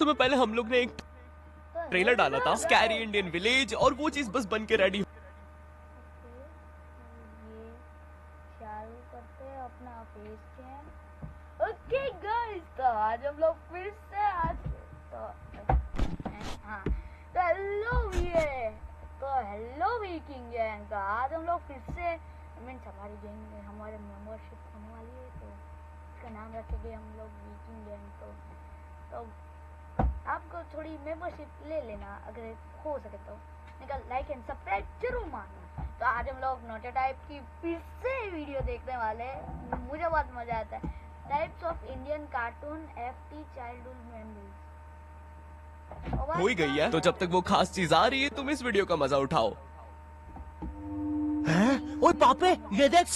समय पहले हम लोग ने एक ट्रेलर डाला था, स्कैरी इंडियन विलेज, और वो चीज बस बन के रेडी। ये चालू करते हैं अपना फेस कैम। ओके गाइस, तो आज हम लोग फिर से हेलो विकिंग गैंग। तो आज हम लोग फिर से मीन्स हमारी गैंग में हमारे मेंबरशिप होने वाली है, तो इसका नाम रखेंगे हम लोग विकिंग गैंग। तो आपको थोड़ी मेंबरशिप ले लेना अगर हो सके तो, निकल लाइक एंड सब्सक्राइब जरूर मारना। तो आज हम लोग नोटे टाइप की फिर से वीडियो देखने वाले हैं। मुझे बहुत मजा आता है। Types of Indian cartoon FT childhood memories हो ही गई है, तो जब तक वो खास चीज आ रही है तुम इस वीडियो का मजा उठाओ। हैं? ओए पापे, ये देख।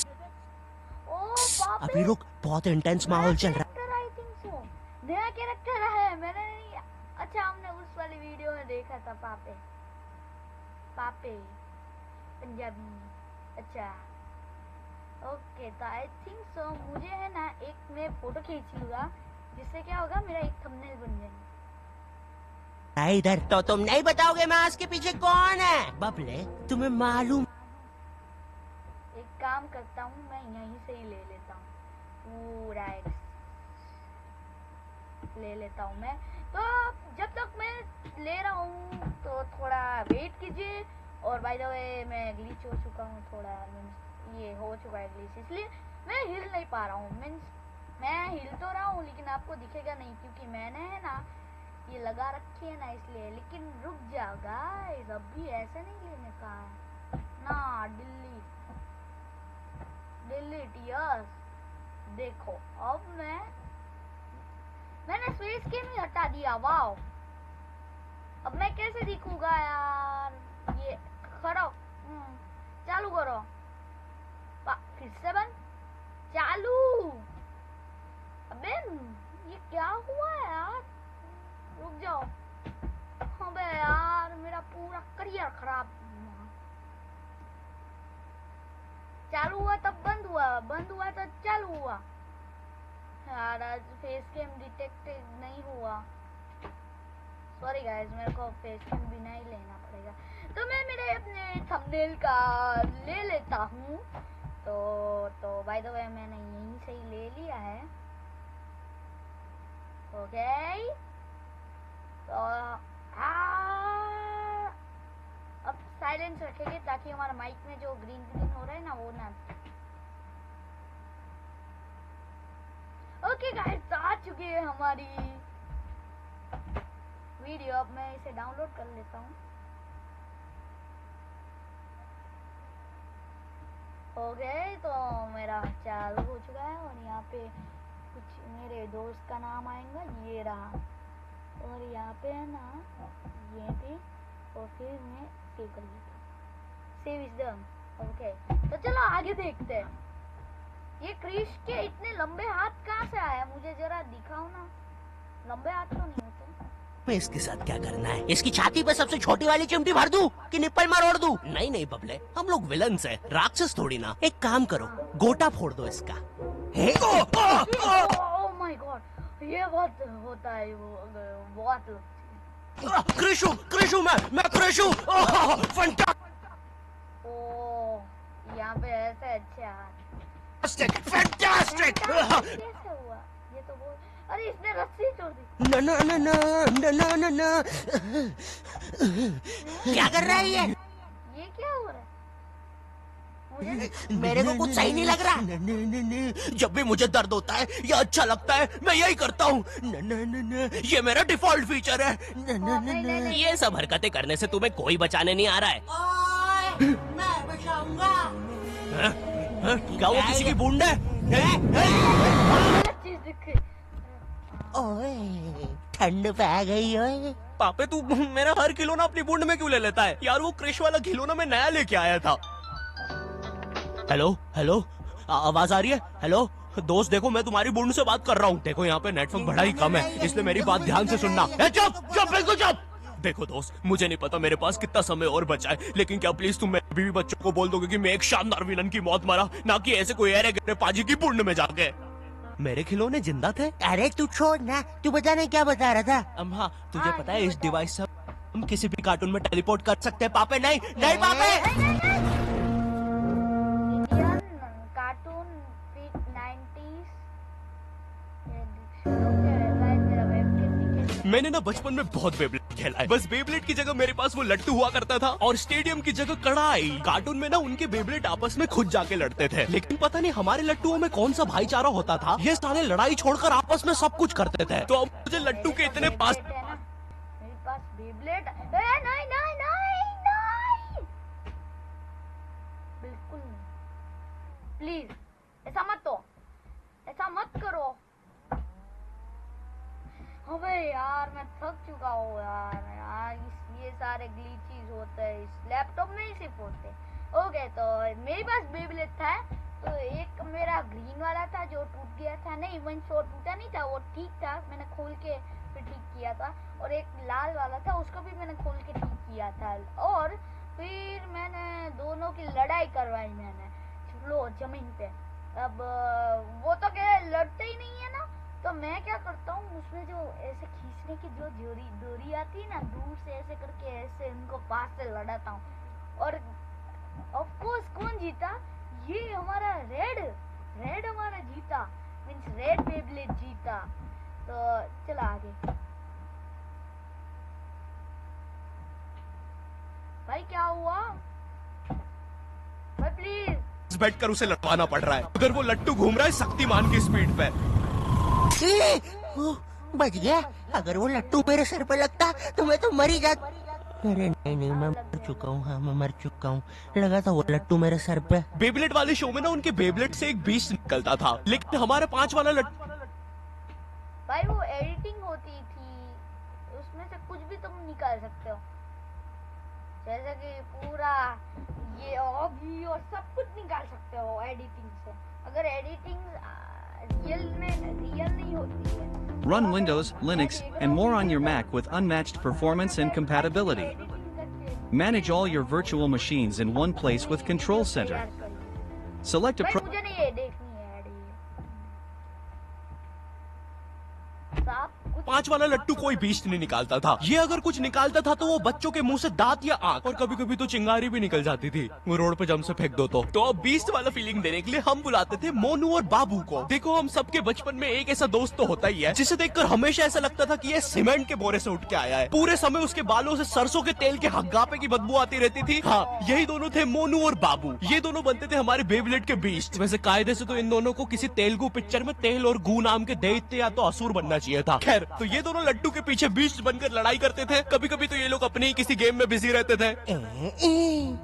ओ पापे, अभी रुक, बहुत इंटेंस माहौल चल रहा है। आई थिंक सो नया कैरेक्टर है। मैंने नहीं, अच्छा हमने उस वाली वीडियो में देखा था। पापे पंजाबी। अच्छा ओके, तो आई थिंक सो मुझे है ना एक मैं फोटो खींच लूंगा, जिससे क्या होगा मेरा एक थंबनेल बन जाएगा। इधर तो तुम नहीं बताओगे मास्क के पीछे कौन है? बबले, तुम्हें मालूम? एक काम करता हूँ, मैं यहीं से ही ले लेता हूँ, पूरा ले लेता हूँ मैं। तो जब तक मैं ले रहा हूँ तो थोड़ा वेट कीजिए। और बाय द वे मैं ग्लिच हो चुका हूँ थोड़ा, मीन्स ये हो चुका है ग्लिच, इसलिए मैं हिल नहीं पा रहा हूँ। मीन्स मैं हिल तो रहा हूँ लेकिन आपको दिखेगा नहीं, क्योंकि मैंने है ना ये लगा रखी है ना, इसलिए। लेकिन रुक जाओ गाइस, अभी ऐसे नहीं लेने का है ना। Delete yes. देखो अब मैंने फेस कैम ही हटा दिया। वाओ, अब मैं कैसे दिखूंगा यार? ये करो, चालू करो, फिर से बंद, चालू। अबे ये क्या हुआ यार? रुक जाओ। अबे यार मेरा पूरा करियर खराब। चालू हुआ तब बंद हुआ, बंद हुआ तब चालू हुआ। यार आज फेस कैम डिटेक्ट नहीं हुआ। सॉरी गाइस, मेरे को फेस कैम भी नहीं लेना पड़ेगा। तो मैं मेरे अपने थंबनेल का ले लेता हूँ। तो बाय द वे मैंने यहीं से ही ले लिया है। ओके, तो अब साइलेंस रखेंगे ताकि हमारा माइक में जो ग्रीन ग्रीन हो रहा है ना वो ना। ओके गाइस, आ चुकी है हमारी वीडियो। अब मैं इसे डाउनलोड कर लेता हूँ। ओके, तो मेरा चालू हो चुका है और यहाँ पे कुछ मेरे दोस्त का नाम आएगा, ये रहा। और यहाँ पे है ना ये भी, और फिर मैं सेव कर लेता हूँ। Save is done. ओके, तो चलो आगे देखते हैं। ये क्रिश के इतने लंबे हाथ कहाँ से आया? मुझे जरा दिखाओ ना। लंबे हाथ तो नहीं होते। मैं इसके साथ क्या करना है? इसकी छाती पे सबसे छोटी वाली चिमटी भर दूं कि निप्पल मरोड़ दूं? नहीं नहीं बबले, हम लोग विलन्स हैं, राक्षस थोड़ी ना। एक काम करो, गोटा फोड़ दो इसका। ओह माय गॉड, ये बहुत होता है, वो बहुत लगती है। क्रिशु मैं क्रिशु। ओह यहाँ पे ऐसे अच्छे हाथ। फैंटास्टिक। कैसे हुआ ये? तो वो, अरे इसने रस्सी छोड़ दी। ना। क्या कर रहा है ये? ये क्या हो रहा है? मेरे को कुछ सही नहीं लग रहा। जब भी मुझे दर्द होता है या अच्छा लगता है मैं यही करता हूँ। ये मेरा डिफॉल्ट फीचर है। ये सब हरकतें करने से तुम्हें कोई बचाने नहीं आ रहा है। मैं बचाऊंगा। क्या वो किसी की बूंद है? ओए ठंड पै गई ओए। पापे तू मेरा हर खिलौना अपनी बूंद में क्यों ले लेता है? यार वो क्रिश वाला खिलौना मैं नया लेके आया था। हेलो, आवाज आ रही है? हेलो दोस्त, देखो मैं तुम्हारी बूंद से बात कर रहा हूँ। देखो यहाँ पे नेटवर्क बड़ा ही कम है, इसलिए मेरी बात ध्यान से सुनना। चुप बिल्कुल चुप। देखो दोस्त, मुझे नहीं पता मेरे पास कितना समय और बचा है, लेकिन क्या प्लीज तुम मेरे बीवी बच्चों को बोल दोगे कि मैं एक शानदार विलन की मौत मरा, ना कि ऐसे कोई अरे गहरे पाजी की बूंद में जाके। मेरे खिलौने जिंदा थे। अरे तू छोड़ ना, तू बता ना क्या बता रहा था। हाँ, तुझे हाँ, पता है ये इस बताओ। डिवाइस से हम किसी भी कार्टून में टेलीपोर्ट कर सकते हैं। पापे नहीं नहीं पापे। Indian cartoon 90s। मेरा वेबकेम मैंने ना बचपन में बहुत बेबलेट खेला है। बस बेबलेट की जगह मेरे पास वो लट्टू हुआ करता था और स्टेडियम की जगह कढ़ाई। कार्टून में ना उनके बेबलेट आपस में खुद जाके लड़ते थे, लेकिन पता नहीं हमारे लट्टुओं में कौन सा भाईचारा होता था। ये साले लड़ाई छोड़कर आपस में सब कुछ करते थे। तो अब मुझे लट्टू के इतने पास है ना, मेरे पास बेबलेट। नहीं नहीं नहीं नहीं, बिल्कुल नहीं। प्लीज ऐसा मत हो, ऐसा मत करो। अबे यार मैं थक चुका हूँ यार ये सारे ग्लिचेस होते हैं इस लैपटॉप में ही सिर्फ होते। ओके तो मेरे पास बेबलेट था, तो एक मेरा ग्रीन वाला था जो टूट गया था। नहीं वन शो टूटा नहीं था, वो ठीक था, मैंने खोल के फिर ठीक किया था। और एक लाल वाला था, उसको भी मैंने खोल के ठीक किया था। और फिर मैंने दोनों की लड़ाई करवाई मैंने लो जमीन पे। अब वो तो क्या लड़ते ही नहीं है ना, तो मैं क्या करता हूँ उसमें जो ऐसे खींचने की जो डोरी आती है ना, दूर से ऐसे करके ऐसे उनको पास से लड़ाता हूँ। और ऑफ कोर्स कौन जीता? ये हमारा रेड हमारा जीता, मींस रेड बेबलेट जीता। तो चला आगे। भाई क्या हुआ भाई, प्लीज। बैठकर उसे लड़वाना पड़ रहा है। उधर वो लट्टू घूम रहा है शक्तिमान की स्पीड पे। बच गया। अगर वो लट्टू मेरे सर पे लगता तो मैं तो मर ही जाता। अरे नहीं मैं मर चुका हूँ। हाँ मैं मर चुका हूँ। लगा था वो लट्टू मेरे सर पे। बेबलेट वाले शो में ना उनके बेबलेट से एक बीस्ट निकलता था, लेकिन हमारे 5 वाला लट्टू भाई वो एडिटिंग होती थी, उसमें से कुछ भी तुम निकाल सकते हो, जैसे कि पूरा ये ऑगी और सब कुछ निकाल सकते हो एडिटिंग से। अगर एडिटिंग रियल नहीं होती है। Run Windows, Linux, and more on your Mac with unmatched performance and compatibility. Manage all your virtual machines in one place with Control Center. Select a भाई pro- मुझे नहीं ये देखनी है एड साहब, कुछ 5 वाला लट्टू कोई बीस्ट नहीं निकालता था। ये अगर कुछ निकालता था तो वो बच्चों के मुंह से दांत या आंख, और कभी कभी तो चिंगारी भी निकल जाती थी। वो रोड पे जम से फेंक दो तो अब बीस्ट वाला फीलिंग देने के लिए हम बुलाते थे मोनू और बाबू को। देखो हम सबके बचपन में एक ऐसा दोस्त तो होता ही है जिसे देखकर हमेशा ऐसा लगता था कि ये सीमेंट के बोरे से उठ के आया है। पूरे समय उसके बालों से सरसों के तेल के हग्गापे की बदबू आती रहती थी। हाँ, यही दोनों थे मोनू और बाबू। ये दोनों बनते थे हमारे बेबलेट के बीस्ट। वैसे कायदे से तो इन दोनों को किसी तेलुगु पिक्चर में तेल और गू नाम के दैत्य या तो असुर बनना चाहिए था। खैर, तो ये दोनों लट्टू के पीछे बीस्ट बनकर लड़ाई करते थे। कभी कभी तो ये लोग अपने ही किसी गेम में बिजी रहते थे।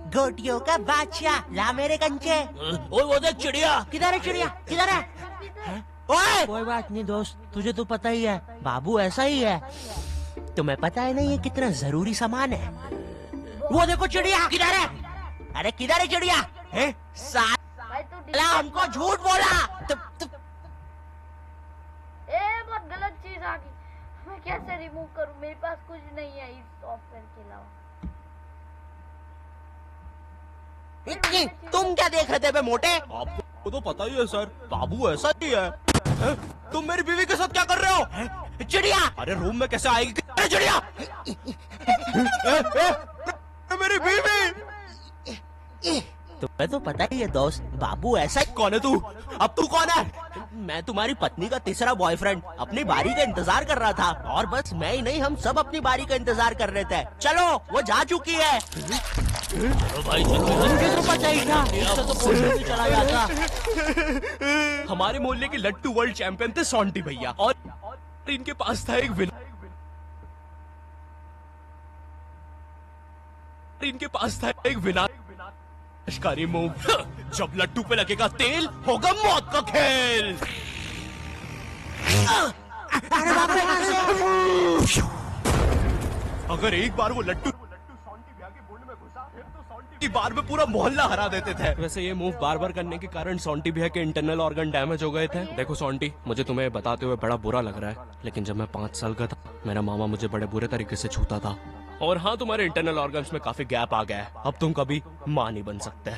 गोटियों का बादशाह ला मेरे कंचे। ओए वो देख चिड़िया। किधर है चिड़िया, किधर है? ओए कोई बात नहीं दोस्त, तुझे तो पता ही है बाबू ऐसा ही है। तुम्हें पता है ना ये कितना जरूरी सामान है। वो देखो चिड़िया किधर है? अरे किधर है चिड़िया? भाई तो साला हमको झूठ बोला। बहुत गलत चीज आ गई, मैं कैसे रिमूव करूं? मेरे पास कुछ नहीं है इस सॉफ्टवेयर के अलावा। तुम क्या देख रहे थे बे मोटे? आपको तो पता ही है सर, बाबू ऐसा ही है। तुम मेरी बीवी के साथ क्या कर रहे हो? चिड़िया अरे रूम में कैसे आएगी? अरे चिड़िया! मेरी बीवी! तुम्हें तो पता ही है दोस्त, बाबू ऐसा ही। कौन है तू? अब तू कौन है? मैं तुम्हारी पत्नी का तीसरा बॉयफ्रेंड अपनी बारी का इंतजार कर रहा था। और बस मैं ही नहीं, हम सब अपनी बारी का इंतजार कर रहे थे। चलो वो जा चुकी है। भाई मुझे तो पता ही था, इससे तो पोस्टर भी चला जाता। हमारे मोहल्ले के लट्टू वर्ल्ड चैंपियन थे सोंटी भैया, और इनके पास था एक विनाशकारी मूव। जब लट्टू पे लगेगा तेल, होगा मौत का खेल। अरे बाप रे, कहाँ से? अगर एक बार वो लट्टू की बार में पूरा मोहल्ला हरा देते थे। वैसे ये मूव बार बार करने के कारण सोंटी भैया के इंटरनल ऑर्गन डैमेज हो गए थे। देखो सोंटी, मुझे तुम्हें बताते हुए बड़ा बुरा लग रहा है, लेकिन जब मैं 5 साल का था मेरा मामा मुझे बड़े बुरे तरीके से छूता था। और हाँ, तुम्हारे इंटरनल ऑर्गन्स में काफी गैप आ गया है। अब तुम कभी माँ नहीं बन सकते।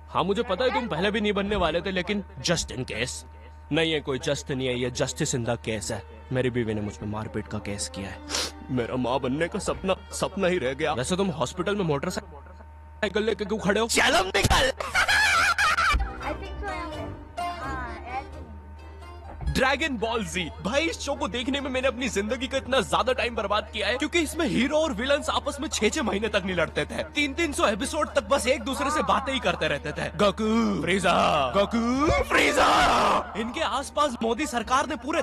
हाँ मुझे पता है तुम पहले भी नहीं बनने वाले थे, लेकिन जस्ट इन केस नहीं है कोई जस्ट नहीं है, ये जस्टिस इन द केस है। मेरी बीवी ने मुझ पे मारपीट का केस किया है। मेरा माँ बनने का सपना सपना ही रह गया। वैसे तुम हॉस्पिटल में मोटरसाइकिल लेके क्यों खड़े हो? चलो निकल। आई थिंक सो यहाँ पे हाँ ऐड ड्रैगन बॉल जी भाई, इस शो को देखने में मैंने अपनी जिंदगी का इतना ज्यादा टाइम बर्बाद किया है, क्योंकि इसमें हीरो और विलन्स आपस में 6-6 महीने तक नहीं लड़ते थे। 300 एपिसोड तक बस एक दूसरे से बातें ही करते रहते थे। Goku फ्रीजा, Goku फ्रीजा। इनके आसपास मोदी सरकार ने पूरे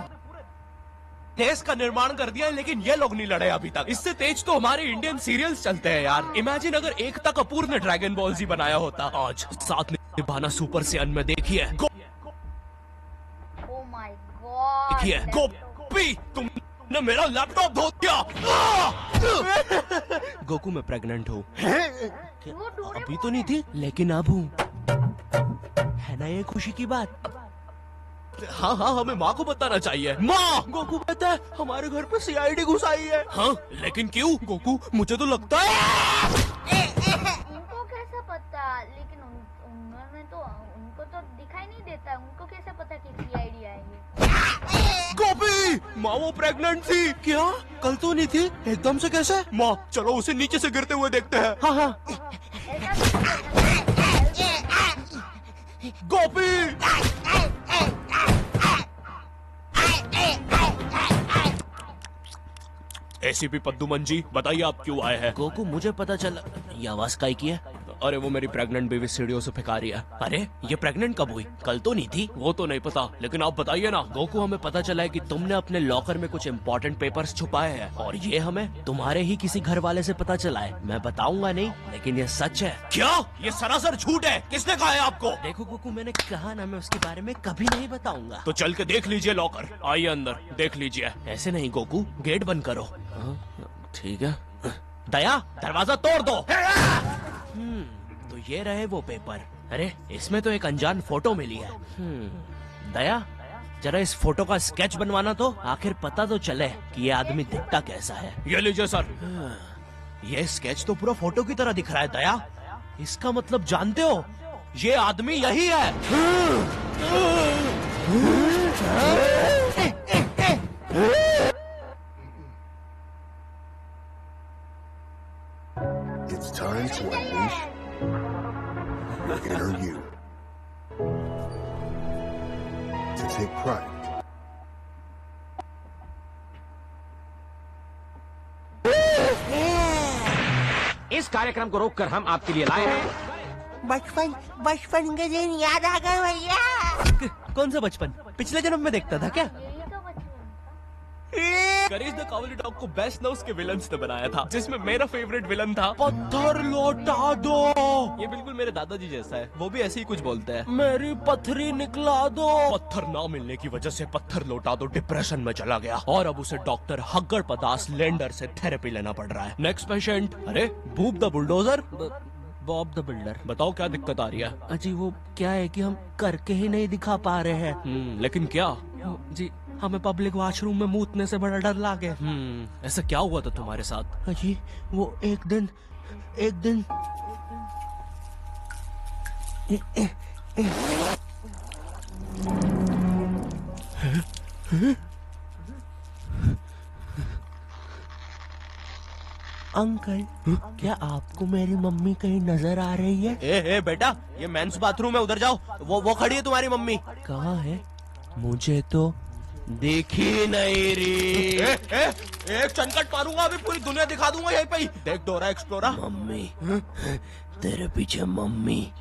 देश का निर्माण कर दिया है, लेकिन ये लोग नहीं लड़े अभी तक। इससे तेज तो हमारे इंडियन सीरियल्स चलते हैं यार। इमेजिन अगर एकता कपूर ने ड्रैगन बॉल जी बनाया होता। आज साथ निभाना सुपर सियान में देखिए ओ माय गॉड देखिए गोपी, तुमने मेरा लैपटॉप धो दिया। गोकू मैं प्रेग्नेंट हूँ। वो डोरे अभी तो नहीं थी, लेकिन अब हूँ। है ना ये खुशी की बात? हाँ हाँ, हमें माँ को बताना चाहिए। माँ, गोकू कहता है हमारे घर पे सीआईडी घुस आई है। हाँ, लेकिन क्यों? गोकू मुझे तो लगता है उनको कैसा पता, लेकिन उन्होंने तो उनको तो दिखाई नहीं देता, उनको कैसे पता कि सीआईडी आएगी। गोपी, माँ वो प्रेग्नेंट थी क्या? कल तो नहीं थी, एकदम से कैसे? माँ चलो उसे नीचे से गिरते हुए देखते हैं। हाँ हाँ। ऐसा तो नहीं करना चाहिए। गोपी एसीपी पद्दुमन जी बताइए आप क्यों आए हैं? गोकू मुझे पता चला। ये आवाज काई की है? अरे वो मेरी प्रेग्नेंट बेबी सीढ़ियों से फेंका रही है। अरे ये प्रेग्नेंट कब हुई? कल तो नहीं थी। वो तो नहीं पता, लेकिन आप बताइए ना। गोकू हमें पता चला है कि तुमने अपने लॉकर में कुछ इम्पोर्टेंट पेपर्स छुपाए हैं, और ये हमें तुम्हारे ही किसी घर वाले से पता चला है। मैं बताऊंगा नहीं, लेकिन ये सच है। क्या? ये सरासर झूठ है। किसने कहा है आपको? देखो गोकू, मैंने कहा ना, मैं उसके बारे में कभी नहीं बताऊंगा। तो चल के देख लीजिए लॉकर। आइए अंदर देख लीजिए। ऐसे नहीं गोकू, गेट बंद करो। ठीक है। दया दरवाजा तोड़ दो। तो ये रहे वो पेपर। अरे इसमें तो एक अनजान फोटो मिली है। दया जरा इस फोटो का स्केच बनवाना, तो आखिर पता तो चले कि ये आदमी दिखता कैसा है। ये लीजिए सर। ये स्केच तो पूरा फोटो की तरह दिख रहा है दया। इसका मतलब जानते हो, ये आदमी यही है। It's time to unleash the inner you. To take pride. इस कार्यक्रम को रोककर हम आपके लिए लाए हैं बचपन के दिन याद आ गए भैया। कौन सा बचपन? पिछले जन्म में देखता था क्या? यही तो बचपन था। करेज द कावली डॉग को बेस्ट ना उसके विलन्स ने बनाया था, जिसमें मेरा फेवरेट विलन था पत्थर लौटा दो। ये बिल्कुल मेरे दादाजी जैसा है, वो भी ऐसे ही कुछ बोलते हैं। मेरी पथरी निकला दो। पत्थर ना मिलने की वजह से पत्थर लौटा दो डिप्रेशन में चला गया, और अब उसे डॉक्टर हग्गड़ पदास लेंडर से थेरेपी लेना पड़ रहा है। Next patient. अरे Bob the bulldozer. Bob the builder. बताओ क्या दिक्कत आ रही है? अजी वो क्या है कि हम करके ही नहीं दिखा पा रहे हैं। लेकिन क्या? जी हमें पब्लिक वॉशरूम में मूतने से बड़ा डर लागे। ऐसा क्या हुआ था तुम्हारे साथ? अजी वो एक दिन अंकल, क्या आपको मेरी मम्मी कहीं नजर आ रही है? ए बेटा, ये मेंस बाथरूम है, उधर जाओ। वो खड़ी है तुम्हारी मम्मी। कहाँ है? मुझे तो दिखी नहीं रही। एक चनकट मारूंगा, अभी पूरी दुनिया दिखा दूंगा यहीं पे ही। देख डोरा एक्सप्लोरा। मम्मी, तेरे पीछे मम्मी।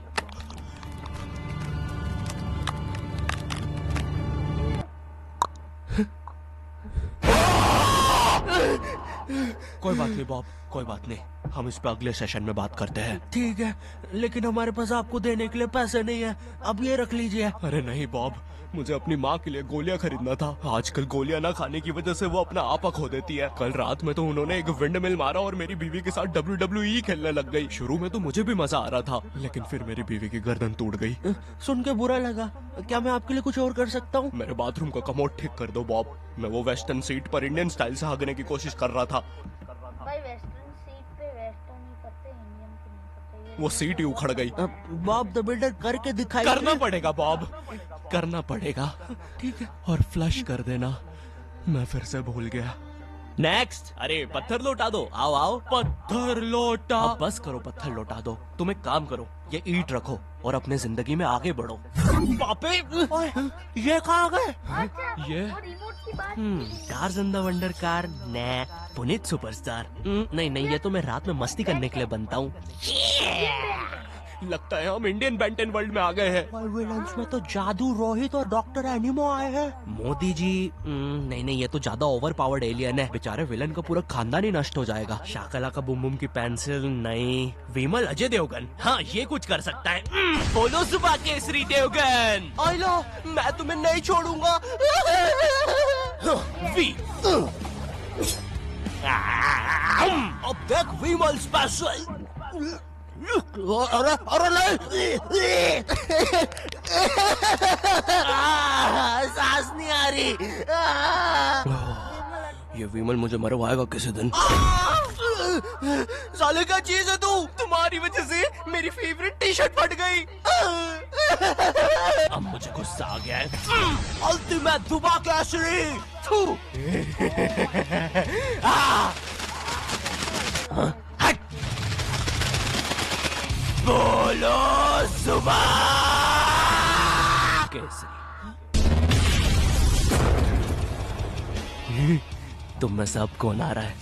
कोई बात नहीं बॉब, कोई बात नहीं, हम इस पे अगले सेशन में बात करते हैं। ठीक है, लेकिन हमारे पास आपको देने के लिए पैसे नहीं है, अब ये रख लीजिए। अरे नहीं बॉब, मुझे अपनी माँ के लिए गोलियां खरीदना था। आजकल गोलियां ना खाने की वजह से वो अपना आपा खो देती है। कल रात में तो उन्होंने एक विंड मिल मारा और मेरी बीवी के साथ WWE खेलने लग गई। शुरू में तो मुझे भी मजा आ रहा था, लेकिन फिर मेरी बीवी की गर्दन टूट गई। सुन के बुरा लगा। क्या मैं आपके लिए कुछ और कर सकता हूँ? मेरे बाथरूम का कमोड ठीक कर दो बॉब। मैं वो वेस्टर्न सीट पर इंडियन स्टाइल से भागने की कोशिश कर रहा था। भाई वेस्टर्न सीट पे वेस्टर्न ही करते, इंडियन को नहीं करते। वो सीट ही उखड़ गई। बॉब द बिल्डर करके दिखाई। करना पड़ेगा बॉब। करना पड़ेगा, ठीक है? और फ्लश कर देना, मैं फिर से भूल गया। नेक्स्ट। अरे पत्थर लौटा दो, आओ आओ। पत्थर लौटा। अब बस करो, पत्थर लौटा दो। तुम एक काम करो, ये ईंट रखो और अपने जिंदगी में आगे बढ़ो। पापे, ये कहाँ गए? अच्छा, ये वो रिमोट की बात cars in the wonder car, ने पुनीत सुपरस्टार। नहीं नहीं, ये तो मैं रात में मस्ती करने के लिए बनता हूँ। लगता है हम इंडियन बेंटन वर्ल्ड में आ गए हैं। सर्विलेंस में तो जादू रोहित और डॉक्टर एनिमो आए हैं। मोदी जी, नहीं नहीं, ये तो ज्यादा ओवर पावर्ड एलियन है। बेचारे विलन का पूरा खानदान ही नष्ट हो जाएगा। शाकला का बुम बुम की पेंसिल नहीं। विमल अजय देवगन, हाँ ये कुछ कर सकता है। बोलो सुबह केसरी देवगन। आइलो, मैं तुम्हें नहीं छोड़ूंगा। वी अब देख विमल स्पेशल। अरे अरे नहीं, सांस नहीं आ रही। ये विमल मुझे मरवाएगा किसी दिन। साले का चीज है तू, तुम्हारी वजह से मेरी फेवरेट टी शर्ट फट गई। अब मुझे गुस्सा आ गया है। अल्टीमेट दुबा केसरी। हट। बोलो सुबह केसरी। तुम में सब कौन आ रहा है?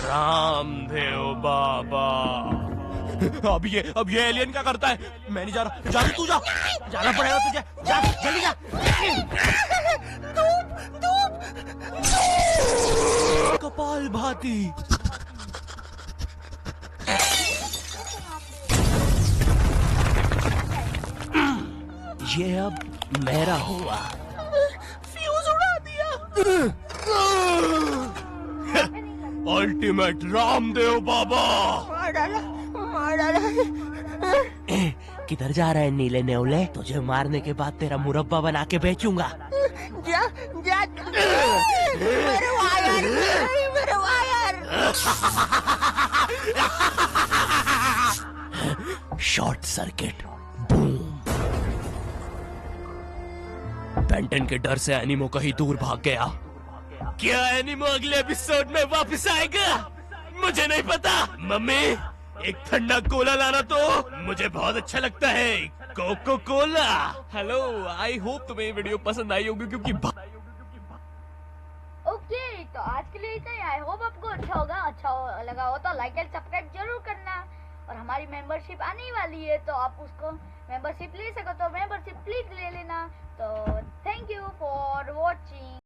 रामदेव बाबा। अब ये एलियन क्या करता है? मैं नहीं जा रहा। जा तू, जा, जाना पड़ेगा तुझे। जा जल्दी जा। कपाल भाती। ये अब मेरा हुआ। फ्यूज उड़ा दिया। अल्टीमेट रामदेव बाबा। मार डाला, मार डाला। किधर जा रहा है नीले नेवले? तुझे मारने के बाद तेरा मुरब्बा बना के बेचूंगा। जा जा। मेरे वायर, मेरे वायर। Short circuit. बेंटन के डर से एनिमो कहीं दूर भाग गया। क्या एनिमो अगले एपिसोड में वापस आएगा? मुझे नहीं पता। मम्मी, एक ठंडा कोला लाना तो। मुझे बहुत अच्छा लगता है Coca Cola. Hello, I hope तुम्हें ये वीडियो पसंद आई होगी, क्योंकि ओके, तो आज के लिए इतना ही। आई होप आपको अच्छा लगा हो तो लाइक एंड सब्सक्राइब जरूर करना। और हमारी मेंबरशिप आने वाली है, तो आप उसको मेंबरशिप ले सको तो मेंबरशिप प्लीज ले लेना। तो थैंक यू फॉर वॉचिंग।